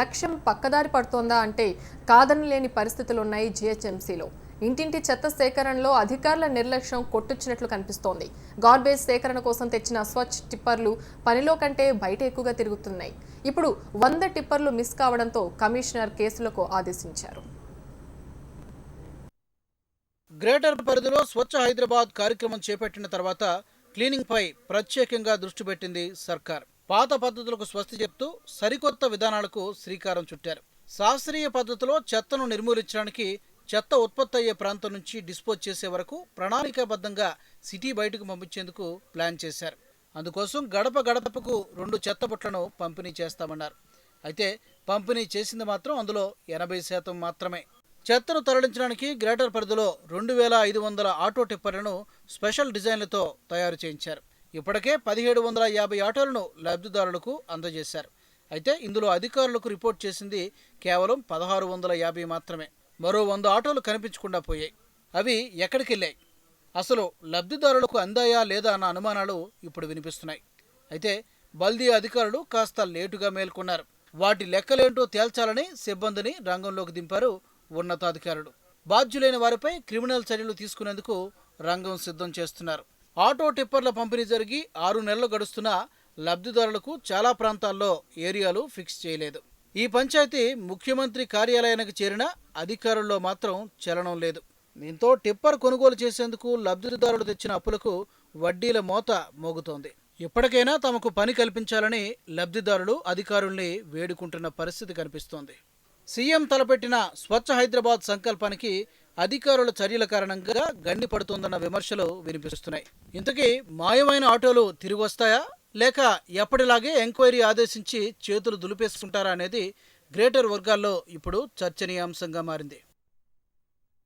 లక్ష్యం పక్కదారి పడుతోందా అంటే కాదనలేని పరిస్థితులున్నాయి జీహెచ్ఎంసీలో. ఇంటింటి చెత్త సేకరణలో అధికారుల నిర్లక్ష్యం కొట్టుచ్చినట్లు కనిపిస్తోంది. గార్బేజ్ సేకరణ కోసం తెచ్చిన స్వచ్ఛ టిప్పర్లు పనిలో కంటే బయట ఎక్కువగా తిరుగుతున్నాయి. ఇప్పుడు 100 టిప్పర్లు మిస్ కావడంతో కమిషనర్ కేసులకు ఆదేశించారు. గ్రేటర్ పరిధిలో స్వచ్ఛ హైదరాబాద్ కార్యక్రమం చేపట్టిన తర్వాత క్లీనింగ్ పై ప్రత్యేకంగా దృష్టి పెట్టింది సర్కార్. పాత పద్ధతులకు స్వస్తి చెప్తూ సరికొత్త విధానాలకు శ్రీకారం చుట్టారు. శాస్త్రీయ పద్ధతిలో చెత్తను నిర్మూలించడానికి చెత్త ఉత్పత్తి అయ్యే ప్రాంతం నుంచి డిస్పోజ్ చేసే వరకు ప్రణాళికాబద్ధంగా సిటీ బయటకు పంపించేందుకు ప్లాన్ చేశారు. అందుకోసం గడప గడపకు 2 చెత్త బుట్టలను పంపిణీ చేస్తామన్నారు. అయితే పంపిణీ చేసింది మాత్రం అందులో 80% మాత్రమే. చెత్తను తరలించడానికి గ్రేటర్ పరిధిలో 2500 ఆటో టిప్పర్లను స్పెషల్ డిజైన్లతో తయారు చేయించారు. ఇప్పటికే 1750 ఆటోలను లబ్ధిదారులకు అందజేశారు. అయితే ఇందులో అధికారులకు రిపోర్ట్ చేసింది కేవలం 1650 మాత్రమే. మరో 100 ఆటోలు కనిపించకుండా పోయాయి. అవి ఎక్కడికి వెళ్ళాయి? అసలు లబ్ధిదారులకు అందాయా లేదా అన్న అనుమానాలు ఇప్పుడు వినిపిస్తున్నాయి. అయితే బల్దీ అధికారులు కాస్త లేటుగా మేల్కొన్నారు. వాటి లెక్కలేంటో తేల్చాలని సిబ్బందిని రంగంలోకి దింపారు ఉన్నతాధికారులు. బాధ్యులైన వారిపై క్రిమినల్ చర్యలు తీసుకునేందుకు రంగం సిద్ధం చేస్తున్నారు. ఆటో టిప్పర్ల పంపిణీ జరిగి 6 నెలలు గడుస్తున్నా లబ్ధిదారులకు చాలా ప్రాంతాల్లో ఏరియాలు ఫిక్స్ చేయలేదు. ఈ పంచాయతీ ముఖ్యమంత్రి కార్యాలయానికి చేరిన అధికారుల్లో మాత్రం చలనం లేదు. దీంతో టిప్పర్ కొనుగోలు చేసేందుకు లబ్ధిదారులు తెచ్చిన అప్పులకు వడ్డీల మోత మోగుతోంది. ఇప్పటికైనా తమకు పని కల్పించాలని లబ్ధిదారులు అధికారుల్ని వేడుకుంటున్న పరిస్థితి కనిపిస్తోంది. సీఎం తలపెట్టిన స్వచ్ఛ హైదరాబాద్ సంకల్పానికి అధికారుల చర్యల కారణంగా గండి పడుతోందన్న విమర్శలు వినిపిస్తున్నాయి. ఇంతకీ మాయమైన ఆటోలు తిరిగి వస్తాయా, లేక ఎప్పటిలాగే ఎంక్వైరీ ఆదేశించి చేతులు దులిపేసుకుంటారా అనేది గ్రేటర్ వర్గాల్లో ఇప్పుడు చర్చనీయాంశంగా మారింది.